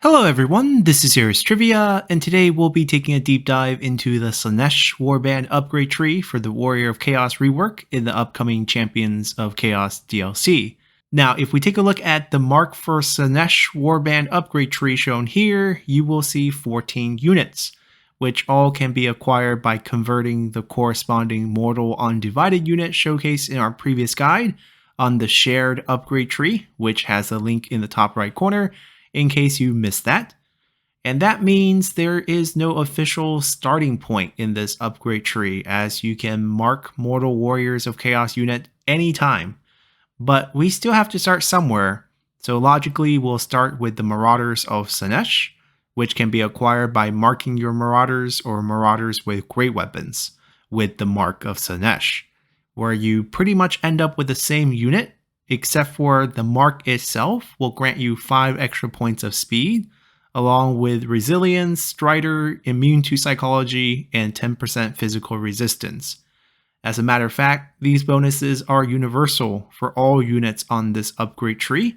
Hello everyone, this is Heroes Trivia, and today we'll be taking a deep dive into the Slaanesh Warband upgrade tree for the Warrior of Chaos rework in the upcoming Champions of Chaos DLC. Now, if we take a look at the mark for Slaanesh Warband upgrade tree shown here, you will see 14 units, which all can be acquired by converting the corresponding Mortal Undivided unit showcased in our previous guide on the shared upgrade tree, which has a link in the top right corner, in case you missed that. And that means there is no official starting point in this upgrade tree, as you can mark Mortal Warriors of Chaos unit anytime. But we still have to start somewhere, so logically we'll start with the Marauders of Slaanesh, which can be acquired by marking your Marauders or Marauders with great weapons with the mark of Slaanesh, where you pretty much end up with the same unit, except for the mark itself will grant you 5 extra points of speed, along with resilience, strider, immune to psychology, and 10% physical resistance. As a matter of fact, these bonuses are universal for all units on this upgrade tree,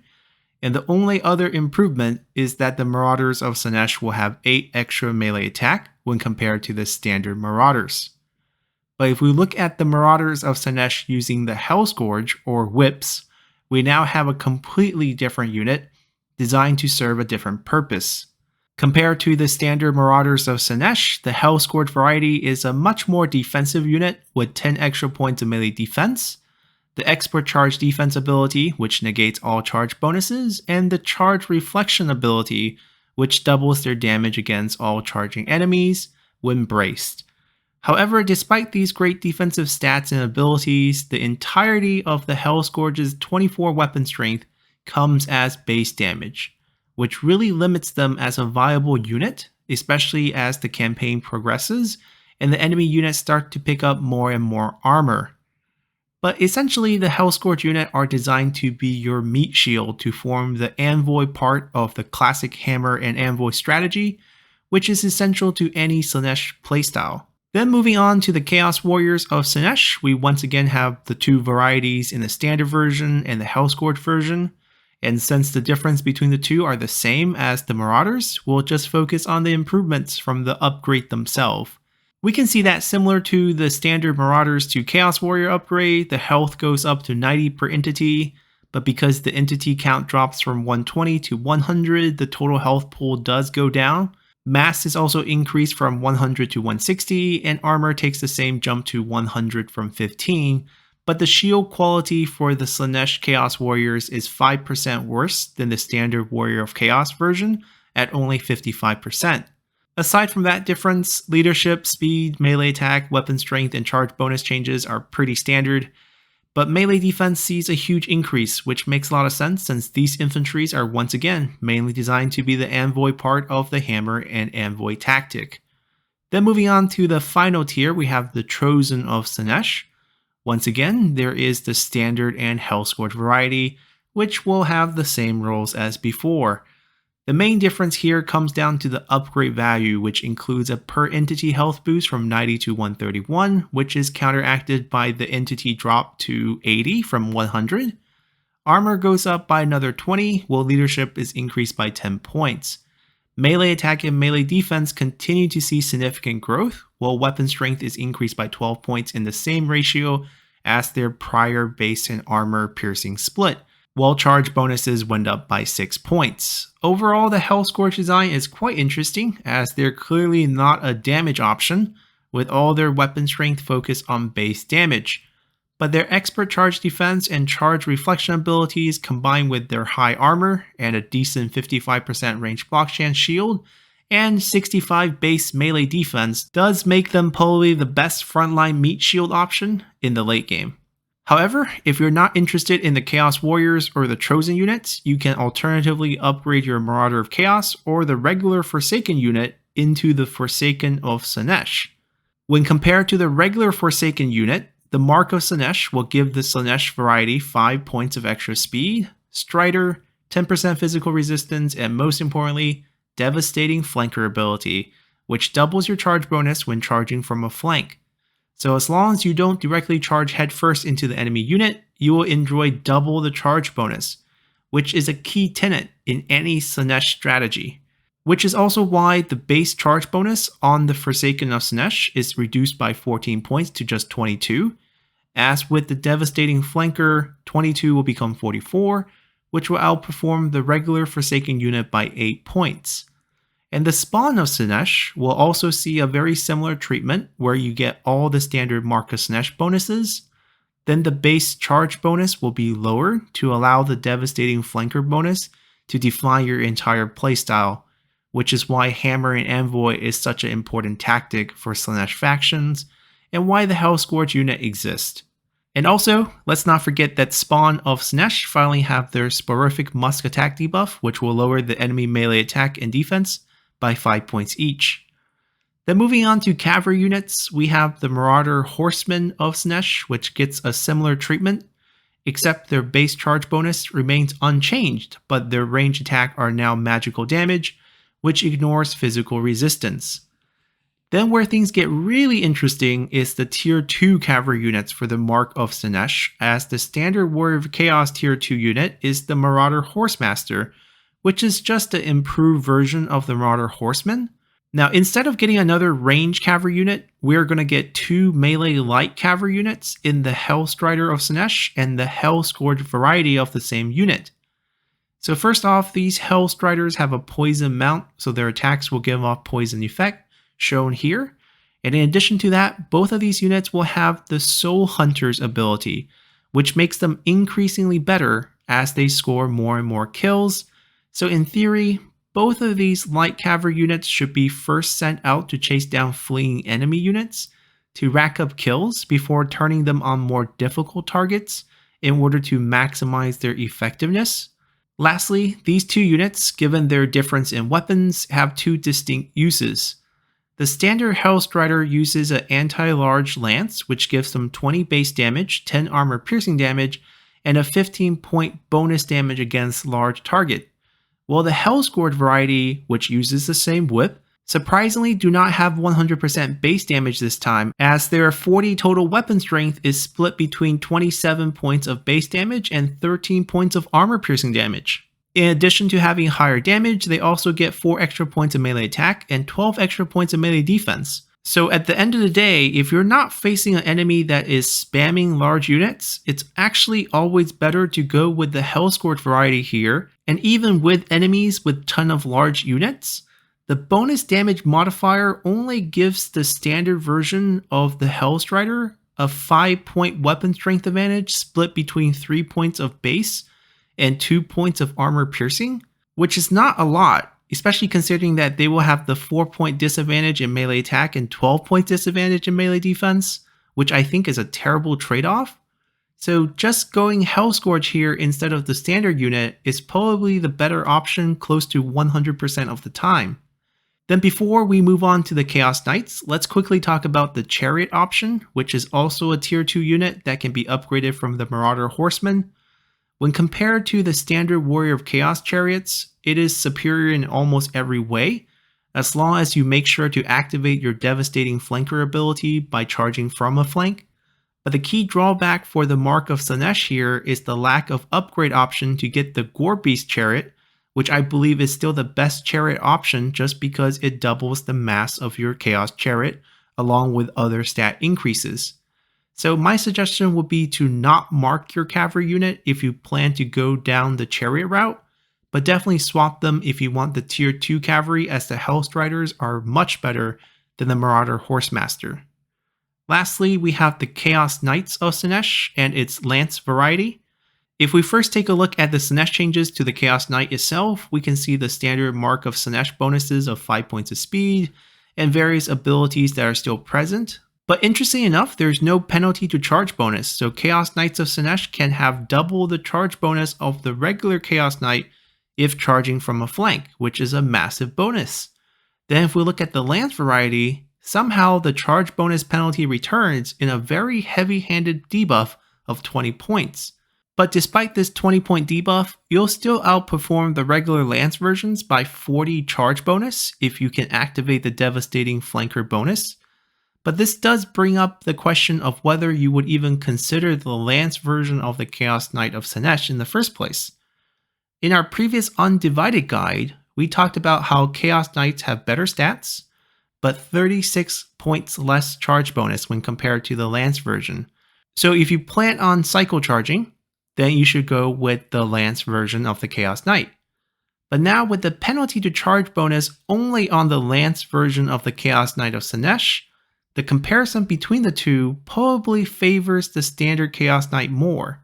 and the only other improvement is that the Marauders of Slaanesh will have 8 extra melee attack when compared to the standard Marauders. But if we look at the Marauders of Slaanesh using the Hellscourge or whips, we now have a completely different unit designed to serve a different purpose. Compared to the standard Marauders of Slaanesh, the Hellscourge variety is a much more defensive unit with 10 extra points of melee defense, the expert charge defense ability, which negates all charge bonuses, and the charge reflection ability, which doubles their damage against all charging enemies when braced. However, despite these great defensive stats and abilities, the entirety of the Hellscourge's 24 weapon strength comes as base damage, which really limits them as a viable unit, especially as the campaign progresses and the enemy units start to pick up more and more armor. But essentially, the Hellscourge unit are designed to be your meat shield to form the Envoy part of the classic Hammer and Envoy strategy, which is essential to any Slaanesh playstyle. Then moving on to the Chaos Warriors of Slaanesh, we once again have the 2 varieties in the standard version and the Hellscourge version, and since the difference between the two are the same as the Marauders, we'll just focus on the improvements from the upgrade themselves. We can see that similar to the standard Marauders to Chaos Warrior upgrade, the health goes up to 90 per entity, but because the entity count drops from 120 to 100, the total health pool does go down. Mass is also increased from 100 to 160, and armor takes the same jump to 100 from 15, but the shield quality for the Slaanesh Chaos Warriors is 5% worse than the standard Warrior of Chaos version at only 55%. Aside from that difference, leadership, speed, melee attack, weapon strength, and charge bonus changes are pretty standard, but melee defense sees a huge increase, which makes a lot of sense since these infantries are once again mainly designed to be the Envoy part of the Hammer and Envoy tactic. Then moving on to the final tier, we have the Chosen of Slaanesh. Once again, there is the standard and Hellscourge variety, which will have the same roles as before. The main difference here comes down to the upgrade value, which includes a per entity health boost from 90 to 131, which is counteracted by the entity drop to 80 from 100. Armor goes up by another 20, while leadership is increased by 10 points. Melee attack and melee defense continue to see significant growth, while weapon strength is increased by 12 points in the same ratio as their prior base and armor piercing split, while charge bonuses went up by 6 points. Overall, the Hellscourge design is quite interesting, as they're clearly not a damage option, with all their weapon strength focused on base damage. But their expert charge defense and charge reflection abilities combined with their high armor and a decent 55% range block chance shield and 65 base melee defense does make them probably the best frontline meat shield option in the late game. However, if you're not interested in the Chaos Warriors or the Chosen units, you can alternatively upgrade your Marauder of Chaos or the regular Forsaken unit into the Forsaken of Slaanesh. When compared to the regular Forsaken unit, the Mark of Slaanesh will give the Slaanesh variety 5 points of extra speed, strider, 10% physical resistance, and most importantly, devastating flanker ability, which doubles your charge bonus when charging from a flank. So as long as you don't directly charge headfirst into the enemy unit, you will enjoy double the charge bonus, which is a key tenet in any Slaanesh strategy. which is also why the base charge bonus on the Forsaken of Slaanesh is reduced by 14 points to just 22. As with the Devastating Flanker, 22 will become 44, which will outperform the regular Forsaken unit by 8 points. And the Spawn of Slaanesh will also see a very similar treatment where you get all the standard Mark of Slaanesh bonuses. Then the base charge bonus will be lower to allow the Devastating Flanker bonus to define your entire playstyle, which is why Hammer and Envoy is such an important tactic for Slaanesh factions, and why the Hellscourge unit exists. And also, let's not forget that Spawn of Slaanesh finally have their Sporific Musk attack debuff, which will lower the enemy melee attack and defense by 5 points each. Then moving on to cavalry units, we have the Marauder Horsemen of Slaanesh, which gets a similar treatment, except their base charge bonus remains unchanged, but their range attack are now magical damage, which ignores physical resistance. Then where things get really interesting is the tier 2 cavalry units for the Mark of Slaanesh, as the standard Warrior of Chaos tier 2 unit is the Marauder Horsemaster, which is just an improved version of the Marauder Horsemen. Now, instead of getting another range cavalry unit, we're going to get 2 melee light cavalry units in the Hellstrider of Slaanesh and the Hellscourge variety of the same unit. So first off, these Hellstriders have a poison mount, so their attacks will give off poison effect, shown here. And in addition to that, both of these units will have the Soul Hunter's ability, which makes them increasingly better as they score more and more kills. So in theory, both of these light cavalry units should be first sent out to chase down fleeing enemy units to rack up kills before turning them on more difficult targets in order to maximize their effectiveness. Lastly, these two units, given their difference in weapons, have 2 distinct uses. The standard Hellstrider uses an anti-large lance, which gives them 20 base damage, 10 armor piercing damage, and a 15-point bonus damage against large target. While the Hellscourge variety, which uses the same whip, surprisingly do not have 100% base damage this time, as their 40 total weapon strength is split between 27 points of base damage and 13 points of armor piercing damage. In addition to having higher damage, they also get 4 extra points of melee attack and 12 extra points of melee defense. So at the end of the day, if you're not facing an enemy that is spamming large units, it's actually always better to go with the Hellscourge variety here, and even with enemies with ton of large units, the bonus damage modifier only gives the standard version of the Hellstrider a 5-point weapon strength advantage split between 3 points of base and 2 points of armor piercing, which is not a lot, especially considering that they will have the 4-point disadvantage in melee attack and 12-point disadvantage in melee defense, which I think is a terrible trade-off. So just going Hellscourge here instead of the standard unit is probably the better option close to 100% of the time. Then before we move on to the Chaos Knights, let's quickly talk about the Chariot option, which is also a tier 2 unit that can be upgraded from the Marauder Horsemen. When compared to the standard Warrior of Chaos Chariots, it is superior in almost every way, as long as you make sure to activate your Devastating Flanker ability by charging from a flank. But the key drawback for the Mark of Slaanesh here is the lack of upgrade option to get the Gorebeast Chariot, which I believe is still the best chariot option just because it doubles the mass of your Chaos Chariot along with other stat increases. So my suggestion would be to not mark your cavalry unit if you plan to go down the chariot route, but definitely swap them if you want the tier 2 cavalry, as the Hellstriders are much better than the Marauder Horsemaster. Lastly, we have the Chaos Knights of Slaanesh and its Lance variety. If we first take a look at the Slaanesh changes to the Chaos Knight itself, we can see the standard Mark of Slaanesh bonuses of 5 points of speed and various abilities that are still present. But interestingly enough, there's no penalty to charge bonus, so Chaos Knights of Slaanesh can have double the charge bonus of the regular Chaos Knight if charging from a flank, which is a massive bonus. Then if we look at the Lance variety, somehow the charge bonus penalty returns in a very heavy-handed debuff of 20 points. But despite this 20-point debuff, you'll still outperform the regular Lance versions by 40 charge bonus if you can activate the Devastating Flanker bonus. But this does bring up the question of whether you would even consider the Lance version of the Chaos Knight of Slaanesh in the first place. In our previous Undivided guide, we talked about how Chaos Knights have better stats, but 36 points less charge bonus when compared to the Lance version. So if you plan on cycle charging, then you should go with the Lance version of the Chaos Knight. But now with the penalty to charge bonus only on the Lance version of the Chaos Knight of Slaanesh, the comparison between the two probably favors the standard Chaos Knight more.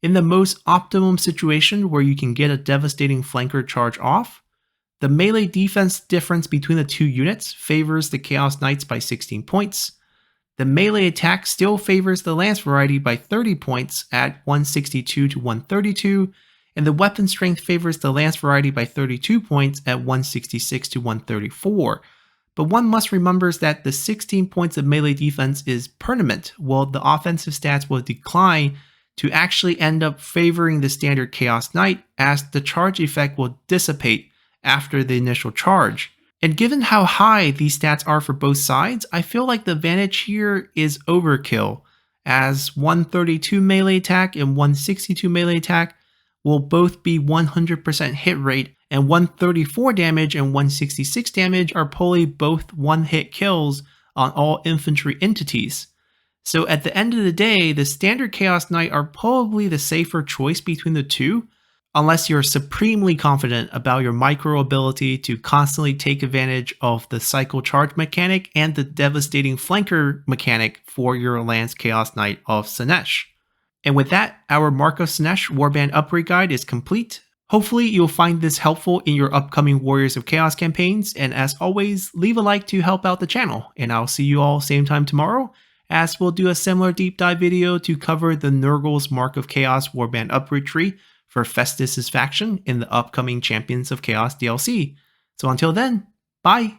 In the most optimum situation where you can get a devastating flanker charge off, the melee defense difference between the two units favors the Chaos Knights by 16 points. The melee attack still favors the Lance variety by 30 points at 162 to 132, and the weapon strength favors the Lance variety by 32 points at 166 to 134. But one must remember that the 16 points of melee defense is permanent, while the offensive stats will decline to actually end up favoring the standard Chaos Knight, as the charge effect will dissipate after the initial charge. And given how high these stats are for both sides, I feel like the advantage here is overkill, as 132 melee attack and 162 melee attack will both be 100% hit rate, and 134 damage and 166 damage are probably both one-hit kills on all infantry entities. So at the end of the day, the standard Chaos Knight are probably the safer choice between the two, unless you're supremely confident about your micro ability to constantly take advantage of the cycle charge mechanic and the devastating flanker mechanic for your Lance Chaos Knight of Slaanesh. And with that, our Mark of Slaanesh Warband upgrade guide is complete. Hopefully you'll find this helpful in your upcoming Warriors of Chaos campaigns, and as always, leave a like to help out the channel, and I'll see you all same time tomorrow, as we'll do a similar deep dive video to cover the Nurgle's Mark of Chaos Warband upgrade tree for Festus's faction in the upcoming Champions of Chaos DLC. So until then, bye!